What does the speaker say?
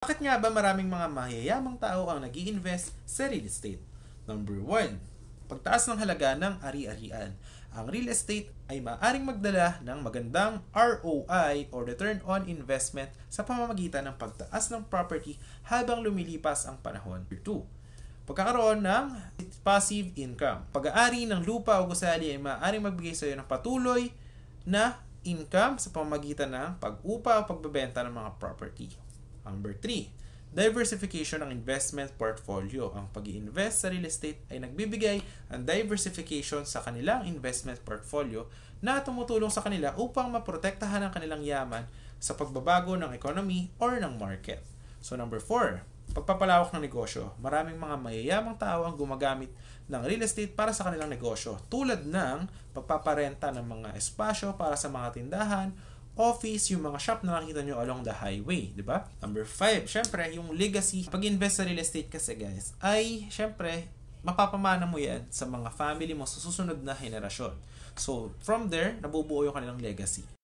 Bakit nga ba maraming mga mahiyayamang tao ang nag-i-invest sa real estate? Number 1, pagtaas ng halaga ng ari-arian. Ang real estate ay maaaring magdala ng magandang ROI o Return on Investment sa pamamagitan ng pagtaas ng property habang lumilipas ang panahon. Number 2, pagkakaroon ng passive income. Pag-aari ng lupa o gusali ay maaaring magbigay sa iyo ng patuloy na income sa pamamagitan ng pag-upa o pagbebenta ng mga property. Number 3, diversification ng investment portfolio. Ang pag-i-invest sa real estate ay nagbibigay ng diversification sa kanilang investment portfolio na tumutulong sa kanila upang maprotektahan ang kanilang yaman sa pagbabago ng economy or ng market. So number 4, pagpapalawak ng negosyo. Maraming mga mayayamang tao ang gumagamit ng real estate para sa kanilang negosyo, tulad ng pagpaparenta ng mga espasyo para sa mga tindahan, office, yung mga shop na nakikita nyo along the highway, di ba? Number 5, syempre, yung legacy. Pag-invest sa real estate kasi guys, ay syempre, mapapamana mo yan sa mga family mo sa susunod na henerasyon. So, from there, nabubuo yung kanilang legacy.